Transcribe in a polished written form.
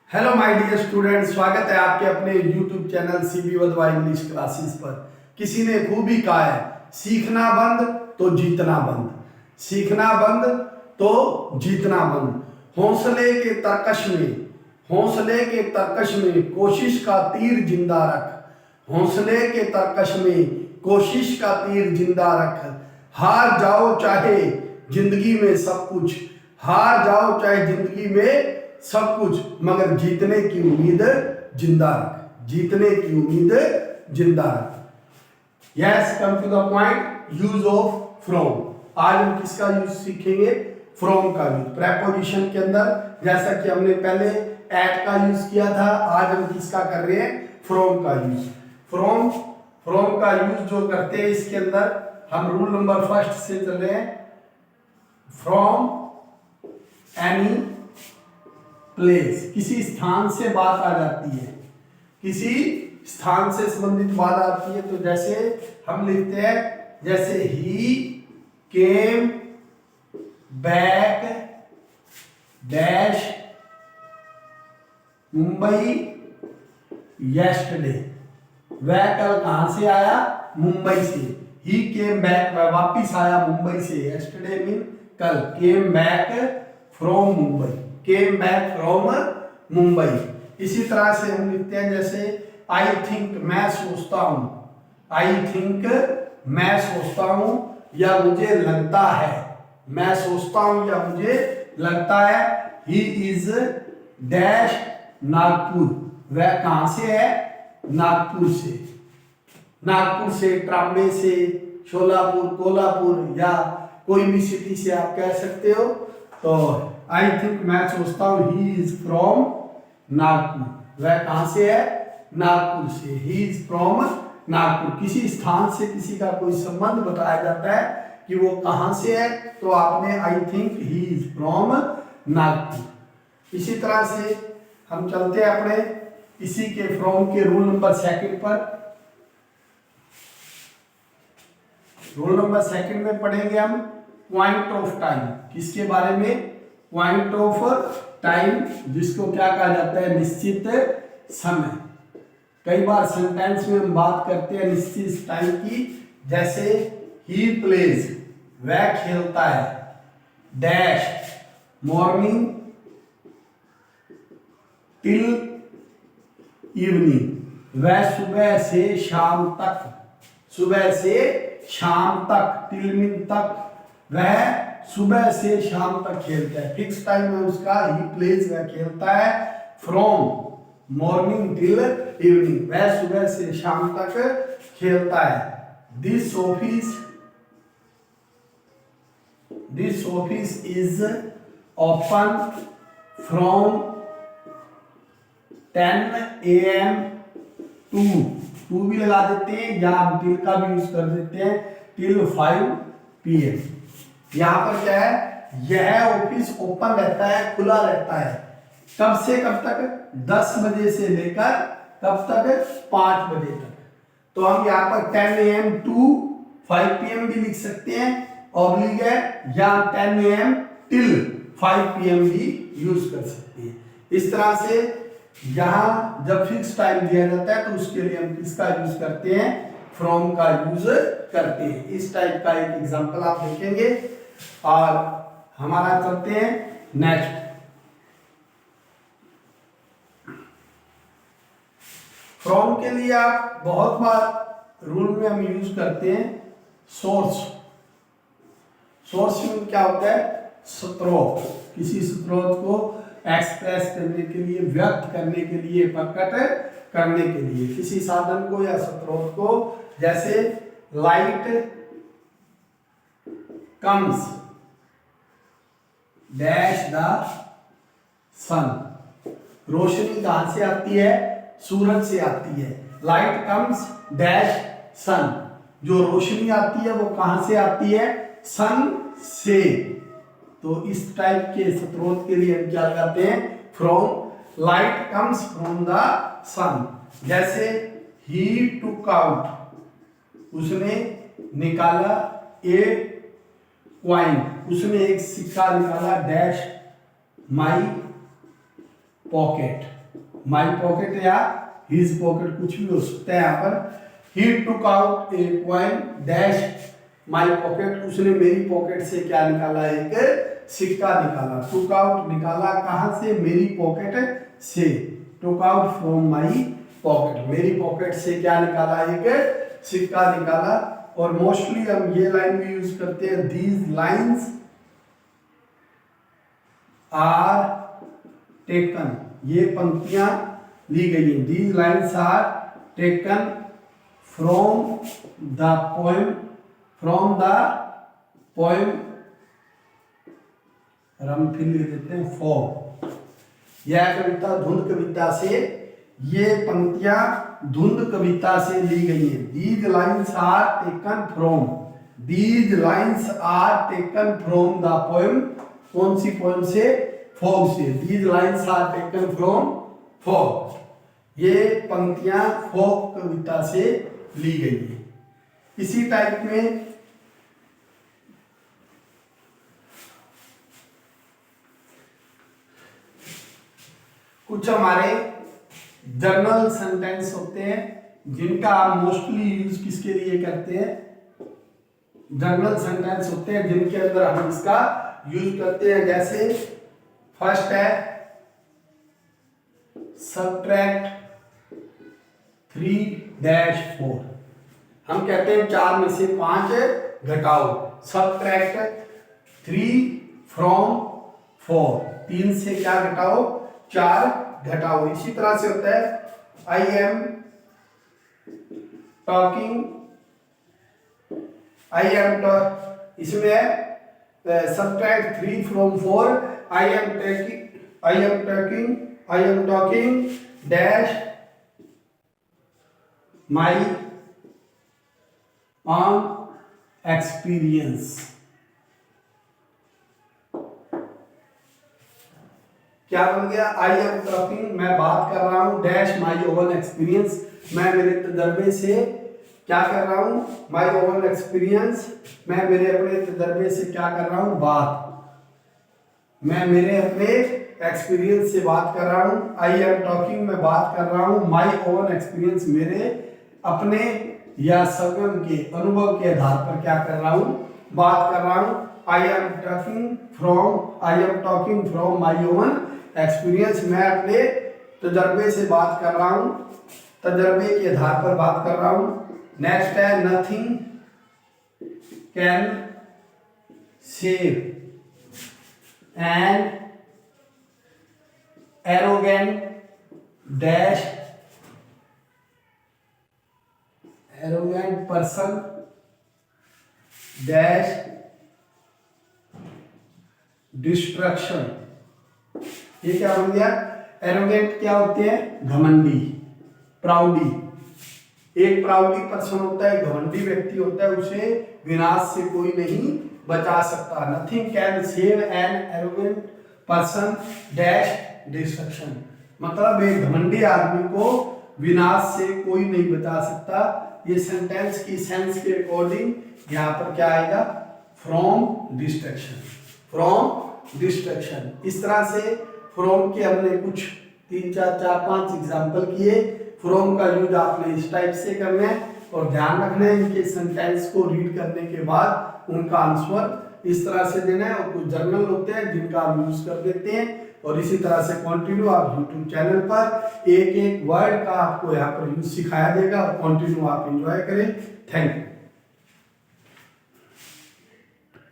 Hello my dear student, स्वागत है आपके अपने YouTube channel CB Wadhwa English classes पर। किसी ने खूब ही कहा है, सीखना बंद तो जीतना बंद, सीखना बंद तो जीतना बंद। हौसले के तरकश में, हौसले के तरकश में कोशिश का तीर जिंदा रख, हौसले के तरकश में कोशिश का तीर जिंदा रख। हार जाओ चाहे जिंदगी में सब कुछ, हार जाओ चाहे जिंदगी में सब कुछ, मगर जीतने की उम्मीद जिंदा रख, जीतने की उम्मीद जिंदा रख। Yes, come to the point. Use of from. आज हम किसका यूज सीखेंगे? फ्रॉम का यूज। प्रेपोजिशन के अंदर जैसा कि हमने पहले एट का यूज किया था, आज हम किसका कर रहे हैं? फ्रॉम का यूज। फ्रॉम, फ्रॉम का यूज जो करते हैं इसके अंदर हम रूल नंबर फर्स्ट से चल रहे हैं। फ्रॉम एनी प्लेस, किसी स्थान से बात आ जाती है, किसी स्थान से संबंधित बात आती है। तो जैसे हम लिखते हैं, जैसे ही came back dash Mumbai yesterday. वह कल कहां से आया? मुंबई से। ही केम बैक, वह वापिस आया मुंबई से। यस्टरडे मीन कल। Came back from Mumbai, came back from Mumbai. इसी तरह से हम लिखते हैं, जैसे आई थिंक, मैं सोचता हूं, आई थिंक मैं सोचता हूं या मुझे लगता है, मैं सोचता हूं या मुझे लगता है। ही इज डैश नागपुर, वह कहां से है? नागपुर से। नागपुर से, ट्रामे से, शोलापुर, कोल्हापुर या कोई भी सिटी से आप कह सकते हो। तो आई थिंक मैं सोचता हूं, ही इज फ्रॉम नागपुर, वह कहां से है? नागपुर से। He is from Nagpur. किसी स्थान से किसी का कोई संबंध बताया जाता है कि वो कहां से है, तो आपने I think he is from Nagpur. इसी तरह से हम चलते हैं अपने इसी के फ्रॉम के रूल नंबर सेकंड पर। रूल नंबर सेकंड में पढ़ेंगे हम पॉइंट ऑफ टाइम। किसके बारे में? पॉइंट ऑफ टाइम, जिसको क्या कहा जाता है? निश्चित समय। कई बार सेंटेंस में हम बात करते हैं निश्चित टाइम की, जैसे ही प्लेज, वह खेलता है, डैश मॉर्निंग टिल इवनिंग, वह सुबह से शाम तक, सुबह से शाम तक, टिल मीन तक, वह सुबह से शाम तक खेलता है। फिक्स टाइम है उसका, ही प्लेज, वह खेलता है। फ्रॉम मॉर्निंग टिल इवनिंग, वह सुबह से शाम तक खेलता है। This office is open from 10 AM to भी लगा देते हैं, या हम टिल का भी यूज कर देते हैं, टिल 5 PM। यहां पर क्या है? यह ऑफिस ओपन रहता है, खुला रहता है। कब से कब तक? 10 बजे से लेकर कब तक? 5 बजे तक। तो हम यहाँ पर 10 AM टू 5 PM भी लिख सकते हैं, ऑब्लिक है, या 10 AM टिल 5 PM भी यूज कर सकते हैं। इस तरह से यहां जब फिक्स टाइम दिया जाता है तो उसके लिए हम किसका यूज करते हैं? फ्रॉम का यूज करते हैं। इस टाइप का एक एग्जांपल आप देखेंगे और हमारा चलते हैं नेक्स्ट। फ्रॉम के लिए आप बहुत बार रूल में हम यूज करते हैं सोर्स। सोर्स में क्या होता है? स्रोत। किसी स्रोत को एक्सप्रेस करने के लिए, व्यक्त करने के लिए, प्रकट करने के लिए किसी साधन को या स्रोत को, जैसे लाइट कम्स डैश द सन, रोशनी कहां से आती है? सूरज से आती है। लाइट कम्स डैश सन, जो रोशनी आती है वो कहां से आती है? सन से। तो इस टाइप के स्रोत के लिए हम क्या लगाते हैं? From. Light comes from the sun. जैसे ही टुक आउट, उसने निकाला ए क्वाइन, उसने एक सिक्का निकाला, dash my pocket, my pocket या हिज पॉकेट कुछ भी हो सकता है यहाँ पर। He took out a coin dash my pocket, उसने मेरी पॉकेट से क्या निकाला, एक सिक्का निकाला। टुक आउट निकाला कहाँ से, मेरी पॉकेट से। Took out from my pocket, मेरी पॉकेट से क्या निकाला, एक सिक्का निकाला। और मोस्टली हम ये लाइन भी यूज करते हैं, दीज लाइन्स आर टेकन, ये पंक्तियां ली गई हैं। These lines are taken from the poem, from the poem, हम फिर लिख देते हैं फॉर। यह कविता धुंध कविता से, ये पंक्तियां धुंध कविता से ली गई हैं। These lines are taken from, these lines are taken from the poem, कौन सी पोएम से, फॉग से। These lines are taken from fog, ये पंक्तियां फॉग कविता से ली गई है। इसी टाइप में कुछ हमारे जर्नल सेंटेंस होते हैं जिनका आप मोस्टली यूज किसके लिए करते हैं, जर्नल सेंटेंस होते हैं जिनके अंदर हम इसका यूज करते हैं। जैसे फर्स्ट है सबट्रैक्ट 3-4, हम कहते हैं 4 में से 5 घटाओ। सबट्रैक्ट 3 फ्रॉम 4, 3 से क्या घटाओ, 4 घटाओ। इसी तरह से होता है आई एम टॉकिंग, इसमें subtract 3 from 4, I am talking dash my on experience. क्या बन गया, आई एम टॉकिंग, मैं बात कर रहा हूं, डैश माई ओवन एक्सपीरियंस, मैं मेरे तजर्बे से क्या कर रहा हूं, माई ओवन एक्सपीरियंस, मैं मेरे अपने तजर्बे से क्या कर रहा हूं, बात, मैं मेरे अपने एक्सपीरियंस से बात कर रहा हूं। आई एम टॉकिंग, मैं बात कर रहा हूं, माई ओवन एक्सपीरियंस, मेरे अपने या स्वयं के अनुभव के आधार पर क्या कर रहा हूं, बात कर रहा हूं। I am talking from my oven experience, मैं अपने तजर्बे से बात कर रहा हूं, तजर्बे के आधार पर बात कर रहा हूं। नेक्स्ट है nothing can save an arrogant dash arrogant person dash destruction. ये क्या बन गया, एरोगेंट क्या होते हैं, घमंडी, प्राउडी। एक प्राउडी पर्सन होता है, घमंडी व्यक्ति होता है, उसे विनाश से कोई नहीं बचा सकता। Nothing can save an arrogant person dash destruction, मतलब एक घमंडी आदमी को विनाश से कोई नहीं बचा सकता। ये सेंटेंस की सेंस के अकॉर्डिंग यहाँ पर क्या आएगा, फ्रॉम डिस्ट्रक्शन, फ्रॉम डिस्ट्रक्शन। इस तरह से फ्रॉम के हमने कुछ 3-4-5 एग्जाम्पल किए। फ्रॉम का यूज आपने इस टाइप से करना है और ध्यान रखना है इनके सेंटेंस को रीड करने के बाद उनका आंसर इस तरह से देना है। और कुछ जर्नल होते हैं जिनका आप यूज कर देते हैं और इसी तरह से कंटिन्यू आप यूट्यूब चैनल पर एक एक वर्ड का आपको यहाँ पर यूज सिखाया देगा और कंटिन्यू आप एंजॉय करें। Thank you.